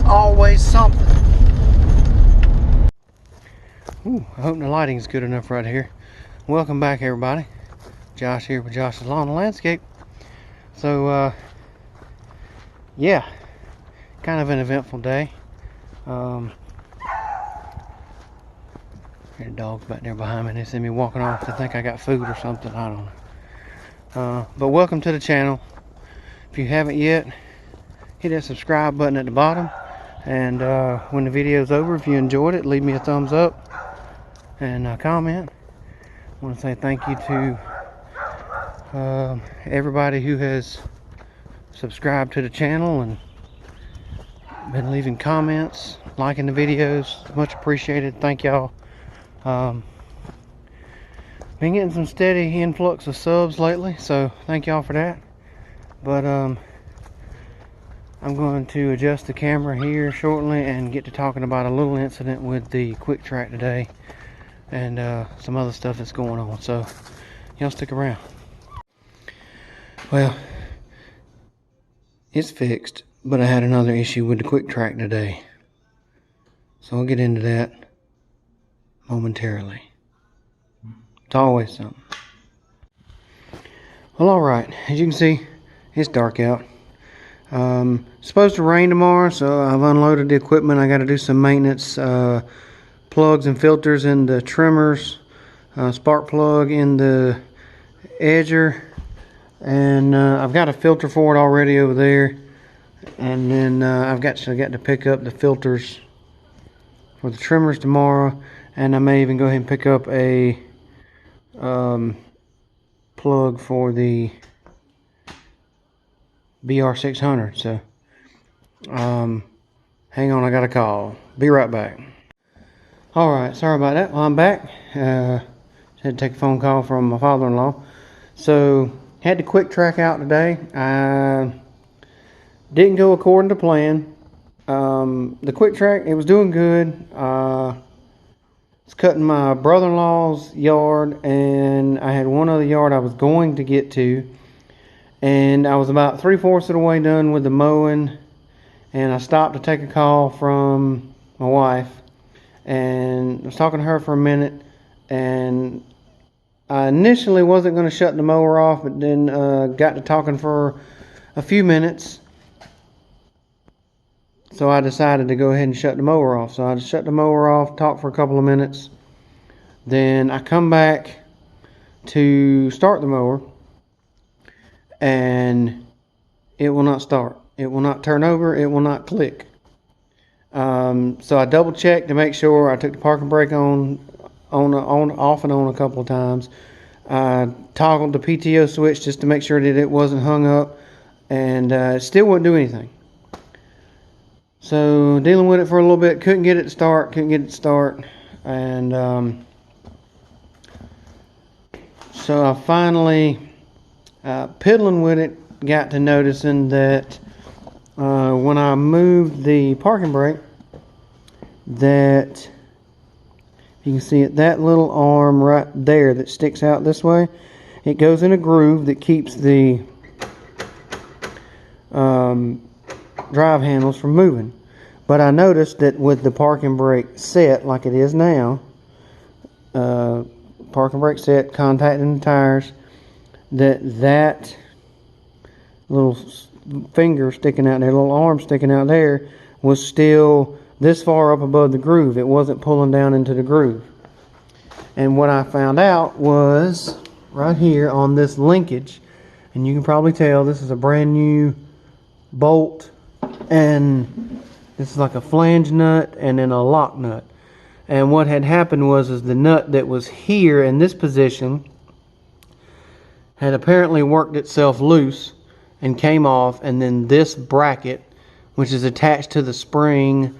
always something. Ooh, I hope the lighting's good enough right here. Welcome back, everybody. Josh here with Josh's Lawn and Landscape. So, yeah, kind of an eventful day. There are dogs back there behind me. They see me walking off. They think I got food or something. I don't know. But welcome to the channel. If you haven't yet, hit that subscribe button at the bottom. And when the video's over, if you enjoyed it, leave me a thumbs up and comment. I want to say thank you to everybody who has subscribed to the channel and been leaving comments, liking the videos. Much appreciated. Thank y'all. Been getting some steady influx of subs lately, so thank y'all for that. But I'm going to adjust the camera here shortly and get to talking about a little incident with the Quiktrak today and some other stuff that's going on. So y'all stick around. Well, it's fixed, but I had another issue with the Quiktrak today, so I'll get into that momentarily. It's always something. Well, alright, as you can see, it's dark out. Supposed to rain tomorrow, so I've unloaded the equipment. I got to do some maintenance, plugs and filters in the trimmers, spark plug in the edger, and I've got a filter for it already over there. And then I've got to pick up the filters for the trimmers tomorrow, and I may even go ahead and pick up a plug for the BR600. So hang on, I got a call. Be right back. Alright, sorry about that. Well, I'm back. Had to take a phone call from my father-in-law. So had the Quiktrak out today. Didn't go according to plan. The Quiktrak, it was doing good. It's cutting my brother-in-law's yard, and I had one other yard I was going to get to, and I was about 3/4 of the way done with the mowing, and I stopped to take a call from my wife, and I was talking to her for a minute, and I initially wasn't going to shut the mower off, but then got to talking for a few minutes. So I decided to go ahead and shut the mower off. So I just shut the mower off, talked for a couple of minutes. Then I come back to start the mower, and it will not start. It will not turn over. It will not click. So I double checked to make sure. I took the parking brake off and on a couple of times. I toggled the PTO switch just to make sure that it wasn't hung up, and it still wouldn't do anything. So dealing with it for a little bit, couldn't get it to start, and so I finally, piddling with it, got to noticing that when I moved the parking brake, that you can see it, that little arm right there that sticks out this way, it goes in a groove that keeps the drive handles from moving. But I noticed that with the parking brake set like it is now, parking brake set, contacting the tires, that little finger sticking out there, little arm sticking out there, was still this far up above the groove. It wasn't pulling down into the groove. And what I found out was right here on this linkage, and you can probably tell this is a brand new bolt, and this is like a flange nut and then a lock nut. And what had happened was the nut that was here in this position had apparently worked itself loose and came off, and then this bracket, which is attached to the spring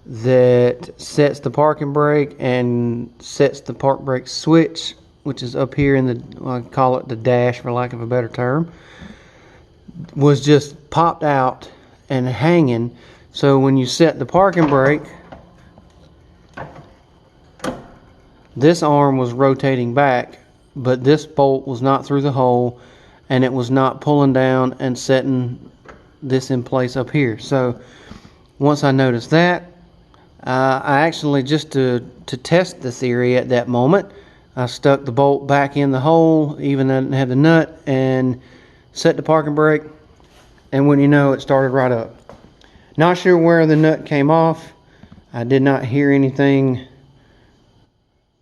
that sets the parking brake and sets the park brake switch, which is up here in the, I call it the dash for lack of a better term, was just popped out and hanging. So when you set the parking brake, this arm was rotating back, but this bolt was not through the hole, and it was not pulling down and setting this in place up here. So once I noticed that, I actually, just to test the theory at that moment, I stuck the bolt back in the hole, even though I didn't have the nut, and set the parking brake, and when you know, it started right up. Not sure where the nut came off. I did not hear anything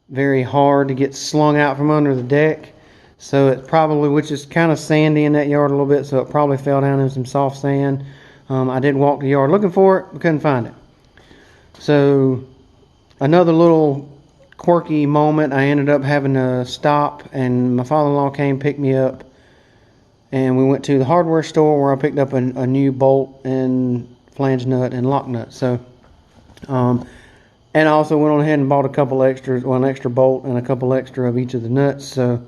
very hard to get slung out from under the deck. So it probably, which is kind of sandy in that yard a little bit, so it probably fell down in some soft sand. I did walk the yard looking for it, but couldn't find it. So another little quirky moment, I ended up having to stop, and my father-in-law came, picked me up, and we went to the hardware store where I picked up a new bolt and flange nut and lock nut. So and I also went on ahead and bought a couple extras, well, an extra bolt and a couple extra of each of the nuts, so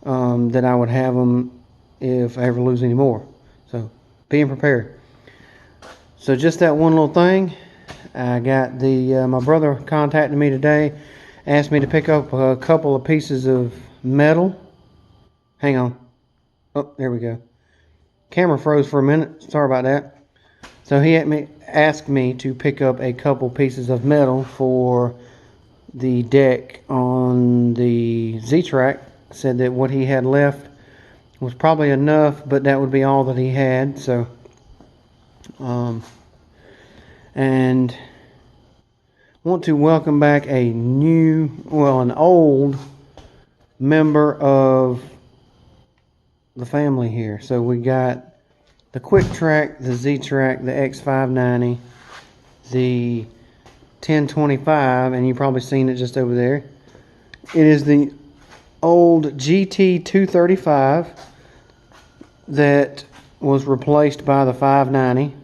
that I would have them if I ever lose any more. So being prepared. So just that one little thing. I got my brother contacted me today, asked me to pick up a couple of pieces of metal. Hang on. Oh, there we go. Camera froze for a minute. Sorry about that. So he asked me to pick up a couple pieces of metal for the deck on the ZTRAK. Said that what he had left was probably enough, but that would be all that he had. So, and want to welcome back an old member of the family here. So we got the Quiktrak, the ZTRAK, the X590, the 1025, and you've probably seen it just over there. It is the old GT235 that was replaced by the 590.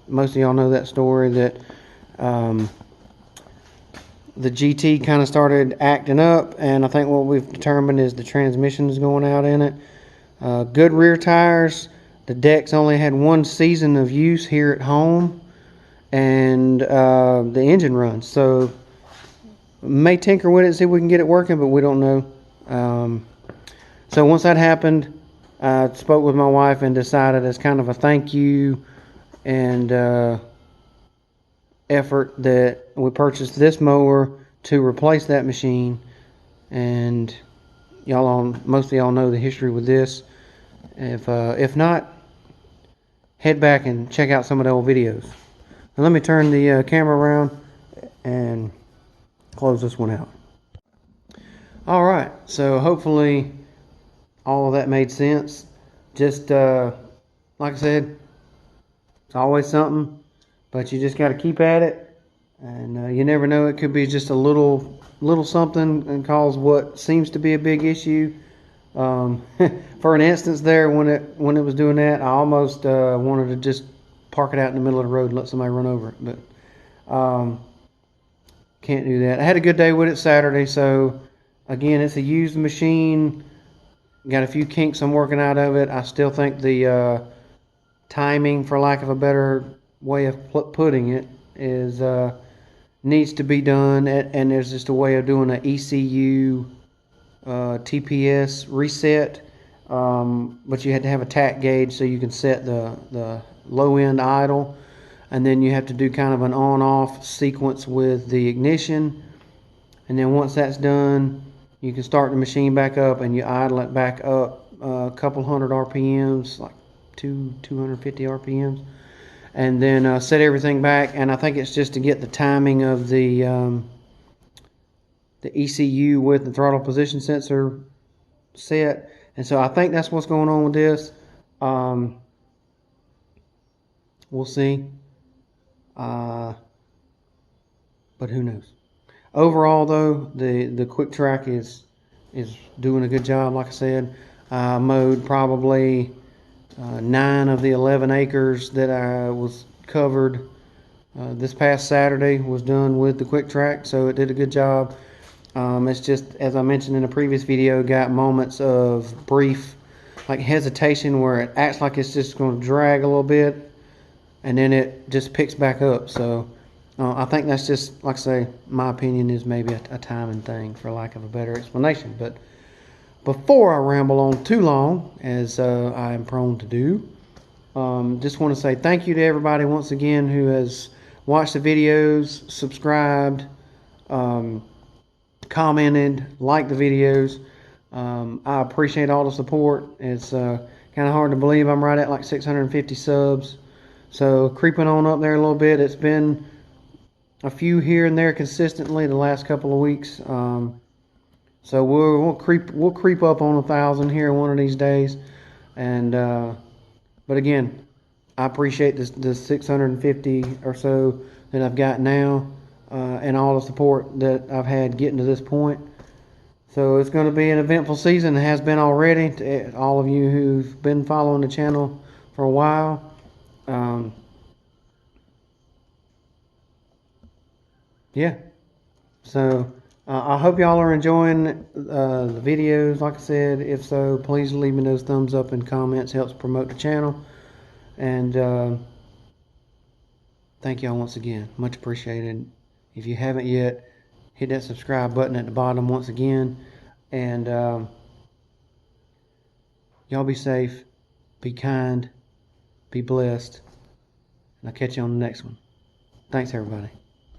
Most of y'all know that story, that the GT kind of started acting up, and I think what we've determined is the transmission is going out in it. Good rear tires. The deck's only had one season of use here at home, and the engine runs. So may tinker with it and see if we can get it working, but we don't know. So once that happened, I spoke with my wife and decided, as kind of a thank you and effort, that we purchased this mower to replace that machine. And most of y'all know the history with this. If not, head back and check out some of the old videos. Now let me turn the camera around and close this one out. Alright, so hopefully all of that made sense. Just like I said, it's always something, but you just got to keep at it, and you never know, it could be just a little something and cause what seems to be a big issue. For an instance there, when it was doing that, I almost wanted to just park it out in the middle of the road and let somebody run over it, but can't do that. I had a good day with it Saturday. So again, it's a used machine, got a few kinks I'm working out of it. I still think the timing, for lack of a better way of putting it, is needs to be done, and there's just a way of doing an ECU TPS reset, but you had to have a tack gauge so you can set the low end idle, and then you have to do kind of an on-off sequence with the ignition, and then once that's done, you can start the machine back up and you idle it back up a couple hundred RPMs, like 250 RPMs, and then set everything back. And I think it's just to get the timing of the ECU with the throttle position sensor set. And so I think that's what's going on with this. We'll see. But who knows? Overall, though, the Quiktrak is doing a good job. Like I said, I mowed probably 9 of the 11 acres that I was covered this past Saturday was done with the Quiktrak, so it did a good job. It's just, as I mentioned in a previous video, got moments of brief hesitation where it acts like it's just going to drag a little bit, and then it just picks back up. So I think that's just, like I say, my opinion is maybe a timing thing, for lack of a better explanation. But before I ramble on too long, as I am prone to do, Just want to say thank you to everybody once again who has watched the videos, subscribed, commented, liked the videos. I appreciate all the support. It's kind of hard to believe I'm right at like 650 subs. So creeping on up there a little bit. It's been a few here and there consistently the last couple of weeks. So we'll creep up on 1,000 here one of these days. And but again, I appreciate the 650 or so that I've got now, and all the support that I've had getting to this point. So it's going to be an eventful season. It has been already. To all of you who've been following the channel for a while. Yeah. So I hope y'all are enjoying the videos. Like I said, if so, please leave me those thumbs up and comments. Helps promote the channel. And thank y'all once again. Much appreciated. If you haven't yet, hit that subscribe button at the bottom once again. And y'all be safe, be kind, be blessed. And I'll catch you on the next one. Thanks, everybody.